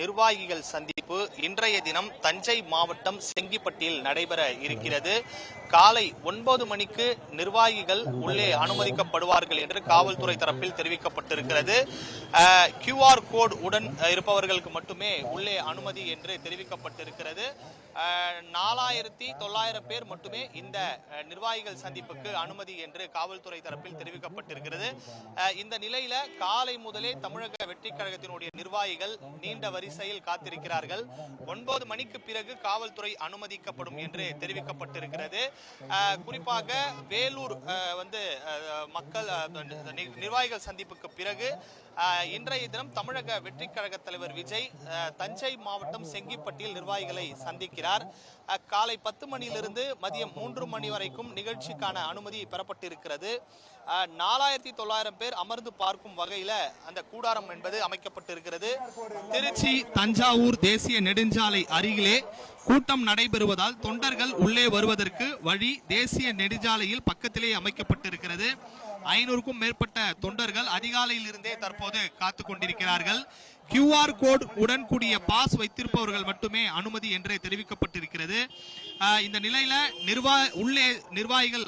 நிர்வாகிகள் சந்திப்பு இன்றைய தினம் தஞ்சை மாவட்டம் செங்கிப்பட்டியில் நடைபெற இருக்கிறது. காலை 9 மணிக்கு நிர்வாகிகள் உள்ளே அனுமதிக்கப்படுவார்கள் என்று காவல்துறை தரப்பில் தெரிவிக்கப்பட்டிருக்கிறது. QR கோட் உடன் இருப்பவர்களுக்கு மட்டுமே உள்ளே அனுமதி என்று தெரிவிக்கப்பட்டிருக்கிறது. 4900 பேர் மட்டுமே இந்த நிர்வாகிகள் சந்திப்புக்கு அனுமதி என்று காவல்துறை தரப்பில் தெரிவிக்கப்பட்டிருக்கிறது. இந்த நிலையில காலை முதலே தமிழக வெற்றி கழகத்தினுடைய நிர்வாகிகள் நீண்ட வரிசையில் காத்திருக்கிறார்கள். 9 மணிக்கு பிறகு காவல்துறை அனுமதிக்கப்படும் என்று தெரிவிக்கப்பட்டிருக்கிறது. குறிப்பாக வேலூர் மக்கள் நிர்வாகிகள் சந்திப்புக்கு பிறகு இன்றைய தினம் தமிழக வெற்றி கழக தலைவர் விஜய் தஞ்சை மாவட்டம் செங்கிப்பட்டியில் நிர்வாகிகளை சந்திக்கிறார். காலை 10 மணியிலிருந்து மதியம் 3 மணி வரைக்கும் நிகழ்ச்சிக்கான அனுமதி பெறப்பட்டிருக்கிறது. 4900 பேர் அமர்ந்து பார்க்கும் வகையில அந்த கூடாரம் என்பது அமைக்கப்பட்டிருக்கிறது. திருச்சி தஞ்சாவூர் தேசிய நெடுஞ்சாலை அருகிலே கூட்டம் நடைபெறுவதால் தொண்டர்கள் உள்ளே வருவதற்கு வழி தேசிய நெடுஞ்சாலையில் பக்கத்திலே அமைக்கப்பட்டிருக்கிறது. 500க்கும் மேற்பட்ட தொண்டர்கள் அதிகாலையில் இருந்தே தற்போது காத்து கொண்டிருக்கிறார்கள். QR கோட் உடன் கூடிய பாஸ் வைத்திருப்பவர்கள் மட்டுமே அனுமதி என்று தெரிவிக்கப்பட்டிருக்கிறது. இந்த நிலையில உள்ளே நிர்வாகிகள்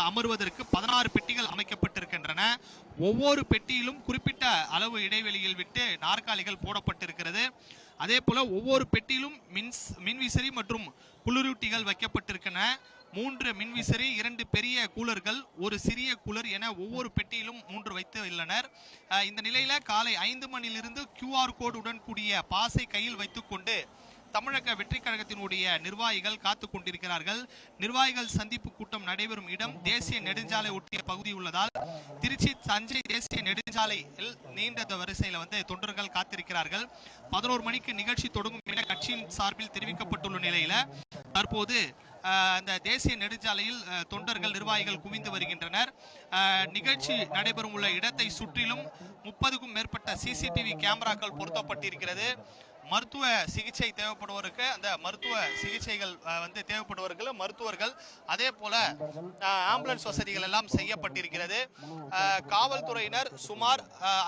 அமர்வதற்கு 16 பெட்டிகள் அமைக்கப்பட்டிருக்கின்றன. ஒவ்வொரு பெட்டியிலும் குறிப்பிட்ட அளவு இடைவெளியில் விட்டு நாற்காலிகள் போடப்பட்டிருக்கிறது. அதே போல ஒவ்வொரு பெட்டியிலும் மின்விசிறி மற்றும் குளிரூட்டிகள் வைக்கப்பட்டிருக்கின்றன. 3 மின்விசிறி, 2 பெரிய கூலர்கள், ஒரு சிறிய கூலர் என ஒவ்வொரு பெட்டியிலும் 3 வைத்து உள்ளனர். இந்த நிலையில காலை 5 மணியிலிருந்து QR கோட் உடன் கூடிய பாஸை கையில் வைத்துக் கொண்டு தமிழக வெற்றி கழகத்தினுடைய நிர்வாகிகள் காத்து கொண்டிருக்கிறார்கள். நிர்வாகிகள் சந்திப்பு கூட்டம் நடைபெறும் இடம் தேசிய நெடுஞ்சாலை ஒட்டிய பகுதி உள்ளதால் திருச்சி தஞ்சை தேசிய நெடுஞ்சாலையில் நீண்ட வரிசையில் தொண்டர்கள் காத்திருக்கிறார்கள். 11 மணிக்கு நிகழ்ச்சி தொடங்கும் என கட்சியின் சார்பில் தெரிவிக்கப்பட்டுள்ள நிலையில தற்போது அந்த தேசிய நெடுஞ்சாலையில் தொண்டர்கள் நிர்வாகிகள் குவிந்து வருகின்றனர். நிகழ்ச்சி நடைபெறும் உள்ள இடத்தை சுற்றிலும் 30க்கும் மேற்பட்ட CCTV கேமராக்கள் பொருத்தப்பட்டிருக்கிறது. மருத்துவ சிகிச்சை தேவைப்படுவோருக்கு அந்த மருத்துவ சிகிச்சைகள் தேவைப்படுவர்கள் மருத்துவர்கள், அதே போல ஆம்புலன்ஸ் வசதிகள் எல்லாம் செய்யப்பட்டிருக்கிறது. காவல்துறையினர் சுமார்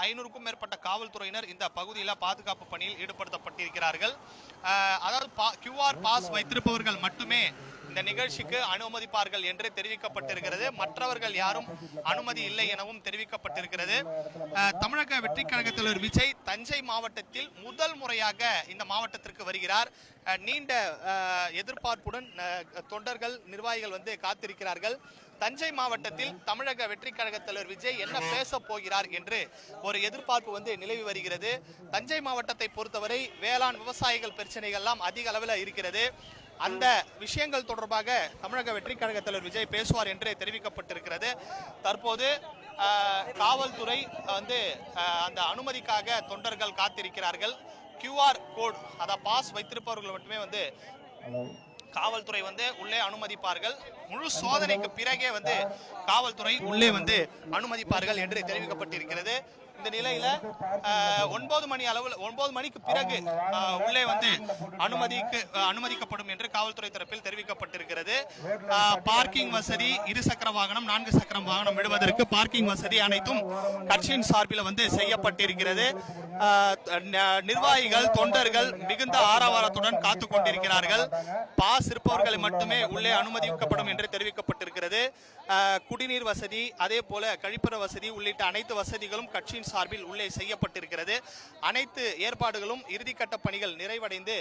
500க்கும் மேற்பட்ட காவல்துறையினர் இந்த பகுதியில் பாதுகாப்பு பணியில் ஈடுபடுத்தப்பட்டிருக்கிறார்கள். அதாவது QR பாஸ் வைத்திருப்பவர்கள் மட்டுமே இந்த நிகழ்ச்சிக்கு அனுமதிப்பார்கள் என்று தெரிவிக்கப்பட்டிருக்கிறது. மற்றவர்கள் யாரும் அனுமதி இல்லை எனவும் தெரிவிக்கப்பட்டிருக்கிறது. தமிழக வெற்றி கழக தலைவர் விஜய் தஞ்சை மாவட்டத்தில் முதல் முறையாக இந்த மாவட்டத்திற்கு வருகிறார். நீண்ட எதிர்பார்ப்புடன் தொண்டர்கள் நிர்வாகிகள் காத்திருக்கிறார்கள். தஞ்சை மாவட்டத்தில் தமிழக வெற்றி கழக தலைவர் விஜய் என்ன பேச போகிறார் என்று ஒரு எதிர்பார்ப்பு நிலவி வருகிறது. தஞ்சை மாவட்டத்தை பொறுத்தவரை வேளாண் விவசாயிகள் பிரச்சனைகள் எல்லாம் அதிக அளவில் இருக்கிறது. அந்த விஷயங்கள் தொடர்பாக தமிழக வெற்றி கழக தலைவர் விஜய் பேசுவார் என்று தெரிவிக்கப்பட்டிருக்கிறது. தற்போது காவல்துறை அந்த அனுமதிக்காக தொண்டர்கள் காத்திருக்கிறார்கள். QR கோட் அதாவது பாஸ் வைத்திருப்பவர்கள் மட்டுமே காவல்துறை உள்ளே அனுமதிப்பார்கள். முழு சோதனைக்கு பிறகே காவல்துறை உள்ளே அனுமதிப்பார்கள் என்று தெரிவிக்கப்பட்டிருக்கிறது. இந்த நிலையில 9 மணிக்கு பிறகு உள்ளே அனுமதிக்கப்படும் என்று காவல்துறை தரப்பில் தெரிவிக்கப்பட்டிருக்கிறது. பார்க்கிங் வசதி, 2 சக்கர வாகனம் 4 சக்கர வாகனம் விடுவதற்கு பார்க்கிங் வசதி அனைத்தும் கட்சியின் சார்பில் செய்யப்பட்டிருக்கிறது. நிர்வாகிகள் தொண்டர்கள் மிகுந்த ஆரவாரத்துடன் காத்து கொண்டிருக்கிறார்கள். பாஸ் இருப்பவர்களை மட்டுமே உள்ளே அனுமதிக்கப்படும் என்று தெரிவிக்கப்பட்டிருக்கிறது. குடிநீர் வசதி, அதே போல கழிப்பற வசதி உள்ளிட்ட அனைத்து வசதிகளும் கட்சியின் சார்பில் உள்ளே செய்யப்பட்டிருக்கிறது. அனைத்து ஏற்பாடுகளும் இறுதிக்கட்ட பணிகள் நிறைவடைந்து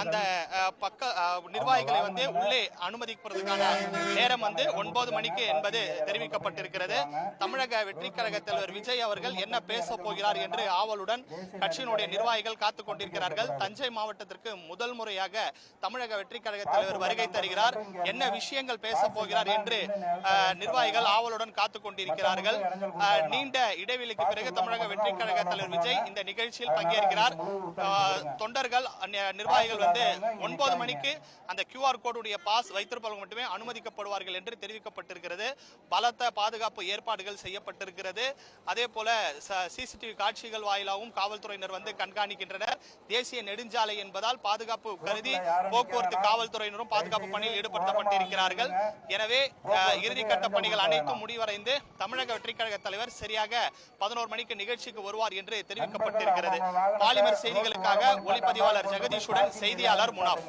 அந்த நிர்வாகிகளை உள்ளே அனுமதிப்பதற்கான நேரம் 9 மணிக்கு என்பது தெரிவிக்கப்பட்டிருக்கிறது. தமிழக வெற்றி கழக தலைவர் விஜய் அவர்கள் என்ன பேச போகிறார் என்று ஆவலுடன் கட்சியினுடைய நிர்வாகிகள் காத்துக் கொண்டிருக்கிறார்கள். தஞ்சை மாவட்டத்திற்கு முதல் முறையாக தமிழக வெற்றி கழக தலைவர் வருகை தருகிறார். என்ன விஷயங்கள் பேச போகிறார் என்று நிர்வாகிகள் ஆவலுடன் காத்துக் கொண்டிருக்கிறார்கள். நீண்ட இடைவெளிக்கு பிறகு தமிழக வெற்றி கழக தலைவர் விஜய் இந்த நிகழ்ச்சியில் பங்கேற்கிறார். தொண்டர்கள் நிர்வாகிகள் 9 மணிக்கு அந்த QR கோடுடைய பாஸ் வைத்திருப்பவர்கள் மட்டுமே அனுமதிக்கப்படுவார்கள் என்று தெரிவிக்கப்பட்டிருக்கிறது. பலத்த பாதுகாப்பு ஏற்பாடுகள் செய்யப்பட்டிருக்கிறது. அதே போல CCTV காட்சிகள் வாயிலாகவும் காவல்துறையினர் கண்காணிக்கின்றனர். தேசிய நெடுஞ்சாலை என்பதால் பாதுகாப்பு கருதி போக்குவரத்து காவல்துறையினரும் பாதுகாப்பு பணியில் ஈடுபடுத்தப்பட்டிருக்கிறார்கள். எனவே இறுதிக்கட்ட பணிகள் அனைத்தும் முடிவடைந்து தமிழக வெற்றி கழக தலைவர் சரியாக 11 மணிக்கு மணிக்கு நிகழ்ச்சிக்கு வருவார் என்று தெரிவிக்கப்பட்டிருக்கிறது. பாலிமர் செய்திகளுக்காக ஒளிப்பதிவாளர் ஜெகதீஷுடன் செய்தியாளர் முனாப்.